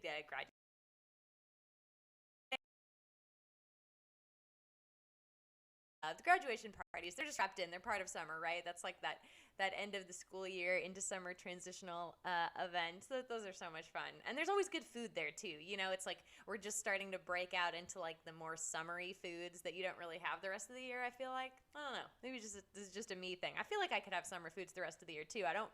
graduation. The graduation parties, they're just wrapped in. They're part of summer, right? That's like that end of the school year into summer transitional event. So those are so much fun. And there's always good food there too. You know, it's like we're just starting to break out into like the more summery foods that you don't really have the rest of the year, I feel like. I don't know. Maybe this is just a me thing. I feel like I could have summer foods the rest of the year too. I don't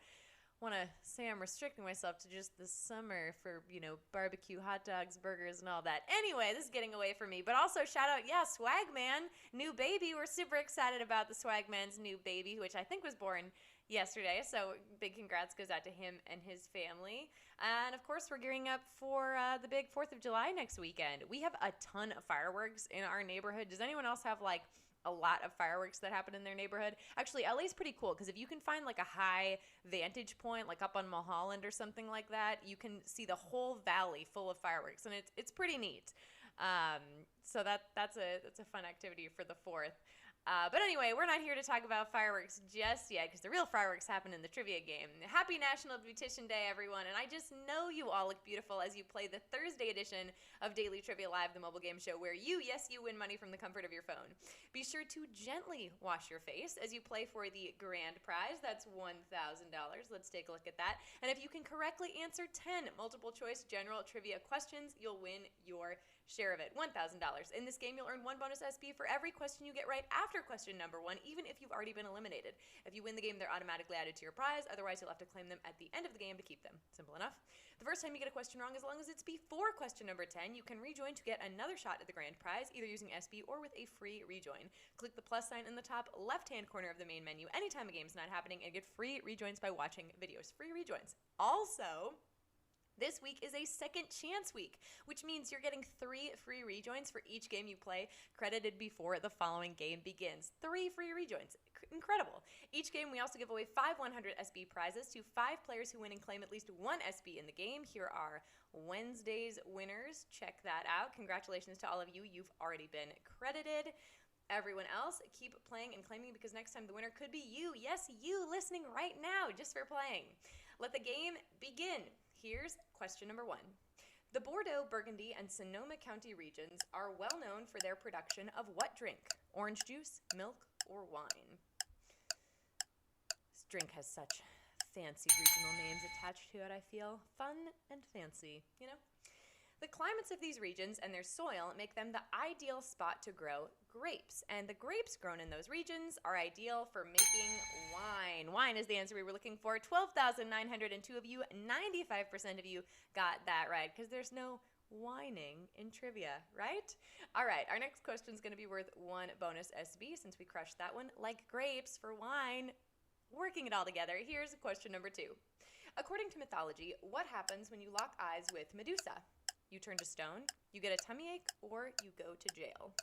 want to say I'm restricting myself to just the summer for, you know, barbecue, hot dogs, burgers, and all that. Anyway, this is getting away from me. But also, shout out, yeah, Swagman, new baby. We're super excited about the Swagman's new baby, which I think was born yesterday. So big congrats goes out to him and his family. And of course, we're gearing up for the big 4th of July next weekend. We have a ton of fireworks in our neighborhood. Does anyone else have like a lot of fireworks that happen in their neighborhood? Actually, LA's pretty cool because if you can find like a high vantage point, like up on Mulholland or something like that, you can see the whole valley full of fireworks, and it's pretty neat. So that's a fun activity for the 4th. But anyway, we're not here to talk about fireworks just yet because the real fireworks happen in the trivia game. Happy National Beautician Day, everyone, and I just know you all look beautiful as you play the Thursday edition of Daily Trivia Live, the mobile game show where you win money from the comfort of your phone. Be sure to gently wash your face as you play for the grand prize. That's $1,000. Let's take a look at that. And if you can correctly answer 10 multiple choice general trivia questions, you'll win your share of it, $1,000. In this game, you'll earn 1 bonus SP for every question you get right after question number 1, even if you've already been eliminated. If you win the game, they're automatically added to your prize. Otherwise, you'll have to claim them at the end of the game to keep them. Simple enough. The first time you get a question wrong, as long as it's before question number 10, you can rejoin to get another shot at the grand prize, either using SP or with a free rejoin. Click the plus sign in the top left-hand corner of the main menu anytime a game's not happening and get free rejoins by watching videos. Free rejoins. Also, this week is a second chance week, which means you're getting 3 free rejoins for each game you play, credited before the following game begins. 3 free rejoins. Incredible. Each game, we also give away 5 100 SB prizes to 5 players who win and claim at least 1 SB in the game. Here are Wednesday's winners. Check that out. Congratulations to all of you. You've already been credited. Everyone else, keep playing and claiming because next time the winner could be you. Yes, you listening right now just for playing. Let the game begin. Here's question number 1. The Bordeaux, Burgundy, and Sonoma County regions are well known for their production of what drink? Orange juice, milk, or wine? This drink has such fancy regional names attached to it, I feel. Fun and fancy, you know? The climates of these regions and their soil make them the ideal spot to grow grapes. And the grapes grown in those regions are ideal for making wine. Wine is the answer we were looking for. 12,902 of you, 95% of you got that right because there's no whining in trivia, right? All right, our next question is going to be worth 1 bonus SB since we crushed that one. Like grapes for wine, working it all together. Here's question number 2. According to mythology, what happens when you lock eyes with Medusa? You turn to stone, you get a tummy ache, or you go to jail.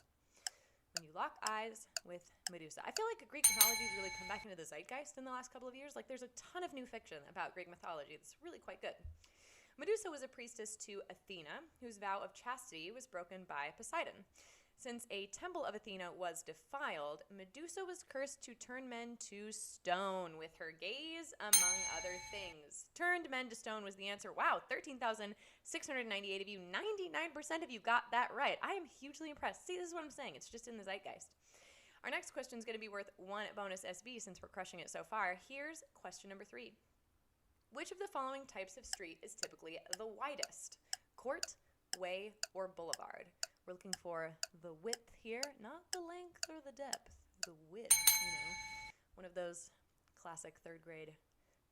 When you lock eyes with Medusa. I feel like Greek mythology has really come back into the zeitgeist in the last couple of years. Like there's a ton of new fiction about Greek mythology that's really quite good. Medusa was a priestess to Athena, whose vow of chastity was broken by Poseidon. Since a temple of Athena was defiled, Medusa was cursed to turn men to stone with her gaze, among other things. Turned men to stone was the answer. Wow, 13,698 of you, 99% of you got that right. I am hugely impressed. See, this is what I'm saying. It's just in the zeitgeist. Our next question is going to be worth 1 bonus SB since we're crushing it so far. Here's question number 3. Which of the following types of street is typically the widest? Court, way, or boulevard? We're looking for the width here, not the length or the depth, the width, you know, one of those classic 3rd grade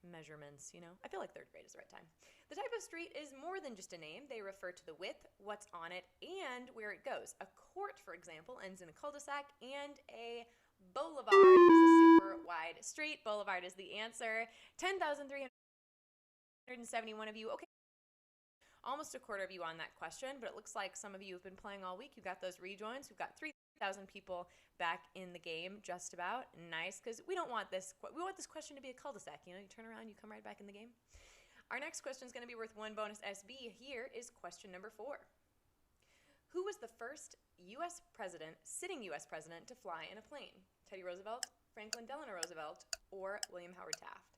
measurements, you know. I feel like 3rd grade is the right time. The type of street is more than just a name. They refer to the width, what's on it, and where it goes. A court, for example, ends in a cul-de-sac, and a boulevard is a super wide street. Boulevard is the answer. 10,371 of you. Okay. Almost a quarter of you on that question, but it looks like some of you have been playing all week. You got those rejoins. We've got 3,000 people back in the game, just about. Nice, because we don't want this. We want this question to be a cul-de-sac. You know, you turn around, you come right back in the game. Our next question is going to be worth 1 bonus SB. Here is question number 4. Who was the first sitting U.S. president to fly in a plane? Teddy Roosevelt, Franklin Delano Roosevelt, or William Howard Taft?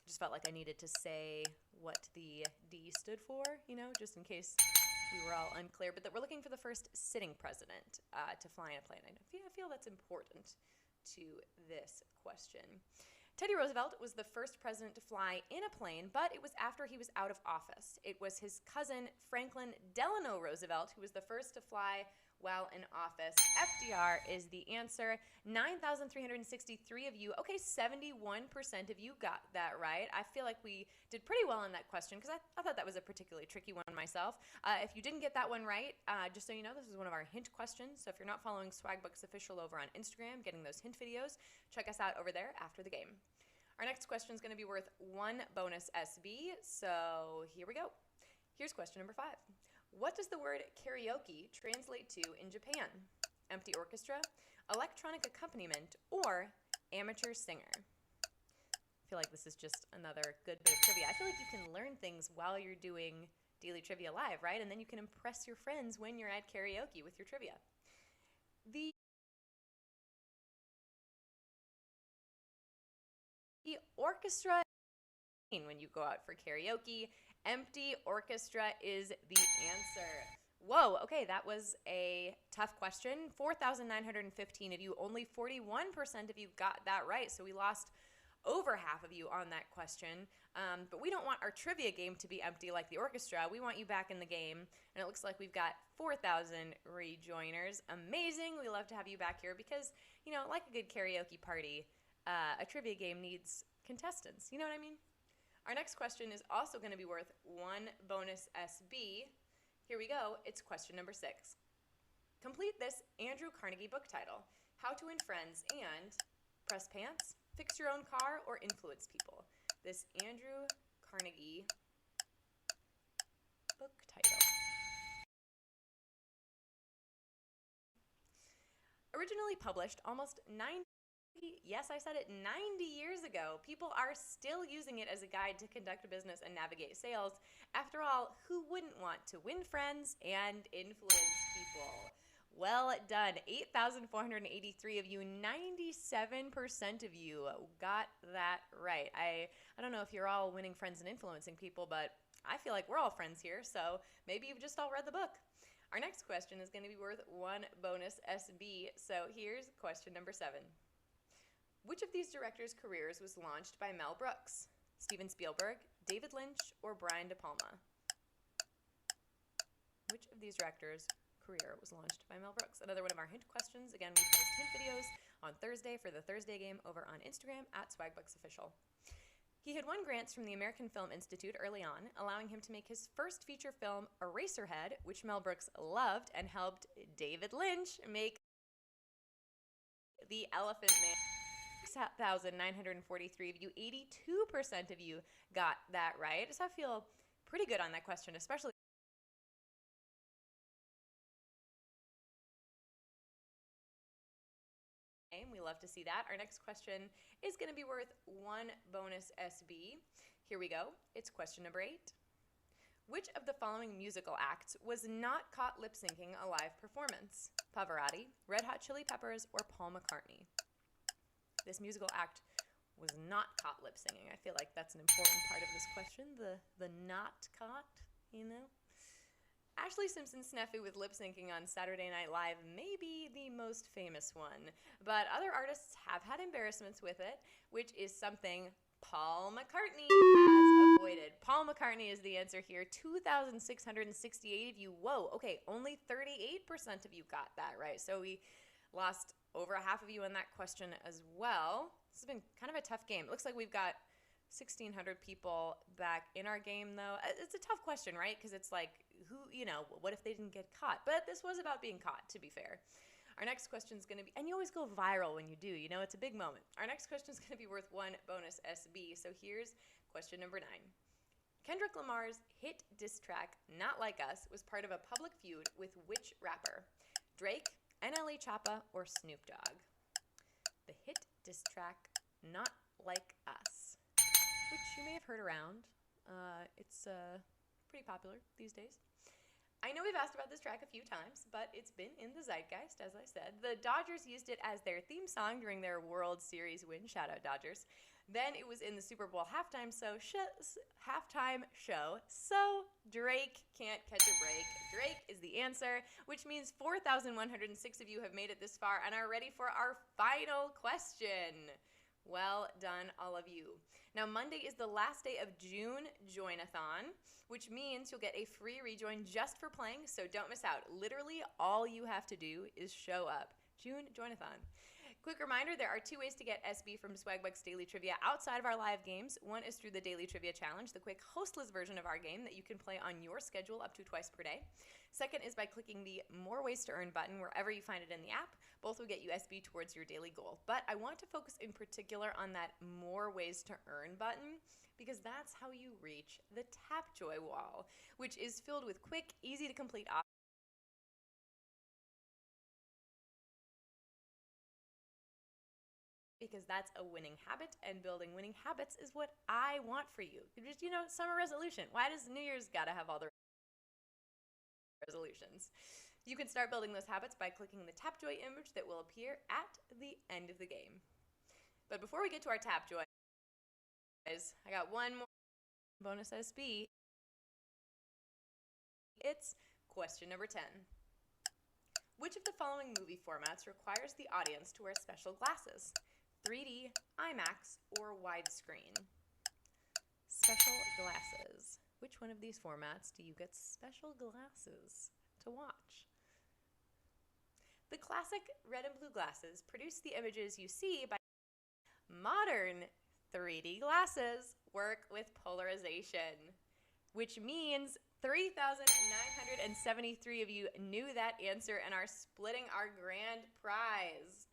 Just felt like I needed to say what the D stood for, just in case we were all unclear. But that we're looking for the first sitting president to fly in a plane. I feel that's important to this question. Teddy Roosevelt was the first president to fly in a plane, but it was after he was out of office. It was his cousin, Franklin Delano Roosevelt, who was the first to fly while in office. FDR is the answer. 9,363 of you. Okay, 71% of you got that right. I feel like we did pretty well on that question because I thought that was a particularly tricky one myself. If you didn't get that one right, just so you know, this is one of our hint questions. So if you're not following Swagbucks Official over on Instagram, getting those hint videos, check us out over there after the game. Our next question is going to be worth 1 bonus SB. So here we go. Here's question number 5. What does the word karaoke translate to in Japan? Empty orchestra, electronic accompaniment, or amateur singer? I feel like this is just another good bit of trivia. I feel like you can learn things while you're doing Daily Trivia Live, right? And then you can impress your friends when you're at karaoke with your trivia. The orchestra, when you go out for karaoke, empty orchestra is the answer. Whoa, okay, that was a tough question. 4,915 of you, only 41% of you got that right, so we lost over half of you on that question. But we don't want our trivia game to be empty like the orchestra. We want you back in the game, and it looks like we've got 4,000 rejoiners. Amazing. We love to have you back here because, like a good karaoke party, a trivia game needs contestants. You know what I mean? Our next question is also going to be worth 1 bonus SB. Here we go. It's question number 6. Complete this Andrew Carnegie book title. How to Win Friends and Press Pants, Fix Your Own Car, or Influence People. This Andrew Carnegie book title. Originally published almost 90, yes, I said it, 90 years ago, people are still using it as a guide to conduct a business and navigate sales. After all, who wouldn't want to win friends and influence people? Well done. 8,483 of you, 97% of you got that right. I don't know if you're all winning friends and influencing people, but I feel like we're all friends here, so maybe you've just all read the book. Our next question is going to be worth 1 bonus SB, so here's question number 7. Which of these directors' careers was launched by Mel Brooks? Steven Spielberg, David Lynch, or Brian De Palma? Which of these directors' career was launched by Mel Brooks? Another one of our hint questions. Again, we post hint videos on Thursday for the Thursday game over on Instagram at Swagbucks Official. He had won grants from the American Film Institute early on, allowing him to make his first feature film, Eraserhead, which Mel Brooks loved and helped David Lynch make The Elephant Man. 6,943 of you, 82% of you got that right. So I feel pretty good on that question, especially. We love to see that. Our next question is going to be worth 1 bonus SB. Here we go. It's question number 8. Which of the following musical acts was not caught lip-syncing a live performance? Pavarotti, Red Hot Chili Peppers, or Paul McCartney? This musical act was not caught lip-syncing. I feel like that's an important part of this question, the not caught, Ashley Simpson's snafu with lip-syncing on Saturday Night Live may be the most famous one, but other artists have had embarrassments with it, which is something Paul McCartney has avoided. Paul McCartney is the answer here. 2,668 of you. Whoa, okay, only 38% of you got that right. So we lost over half of you on that question as well. This has been kind of a tough game. It looks like we've got 1,600 people back in our game, though. It's a tough question, right? Because it's like, what if they didn't get caught? But this was about being caught, to be fair. Our next question is going to be, and you always go viral when you do, it's a big moment. Our next question is going to be worth 1 bonus SB. So here's question number 9. Kendrick Lamar's hit diss track, Not Like Us, was part of a public feud with which rapper? Drake, NLE Choppa, or Snoop Dogg? The hit diss track, Not Like Us, which you may have heard around. It's pretty popular these days. I know we've asked about this track a few times, but it's been in the zeitgeist, as I said. The Dodgers used it as their theme song during their World Series win. Shout out Dodgers. Then it was in the Super Bowl halftime show. So Drake can't catch a break. Drake is the answer, which means 4,106 of you have made it this far and are ready for our final question. Well done, all of you. Now, Monday is the last day of June Joinathon, which means you'll get a free rejoin just for playing, so don't miss out. Literally, all you have to do is show up. June Joinathon. Quick reminder, there are 2 ways to get SB from Swagbucks Daily Trivia outside of our live games. One is through the Daily Trivia Challenge, the quick hostless version of our game that you can play on your schedule up to twice per day. Second is by clicking the More Ways to Earn button wherever you find it in the app. Both will get you SB towards your daily goal. But I want to focus in particular on that More Ways to Earn button because that's how you reach the Tapjoy wall, which is filled with quick, easy to complete options. Because that's a winning habit, and building winning habits is what I want for you. Just, summer resolution. Why does New Year's gotta have all the resolutions? You can start building those habits by clicking the Tapjoy image that will appear at the end of the game. But before we get to our Tapjoy, I got one more bonus SB. It's question number 10. Which of the following movie formats requires the audience to wear special glasses? 3D, IMAX, or widescreen? Special glasses. Which one of these formats do you get special glasses to watch? The classic red and blue glasses produce the images you see by modern 3D glasses work with polarization, which means 3,973 of you knew that answer and are splitting our grand prize.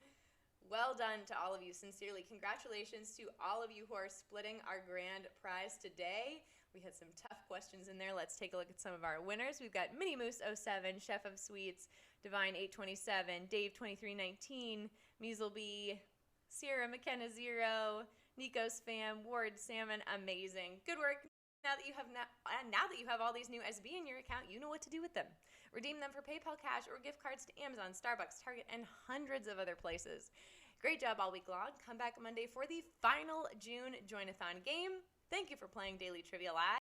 Well done to all of you. Sincerely, congratulations to all of you who are splitting our grand prize today. We had some tough questions in there. Let's take a look at some of our winners. We've got Minnie Moose 07, Chef of Sweets, Divine 827, Dave 2319, Measle B, Sierra McKenna 0, Nico's Fam, Ward Salmon. Amazing. Good work. Now that you have all these new SB in your account, you know what to do with them. Redeem them for PayPal cash or gift cards to Amazon, Starbucks, Target, and hundreds of other places. Great job all week long. Come back Monday for the final June Joinathon game. Thank you for playing Daily Trivia Live.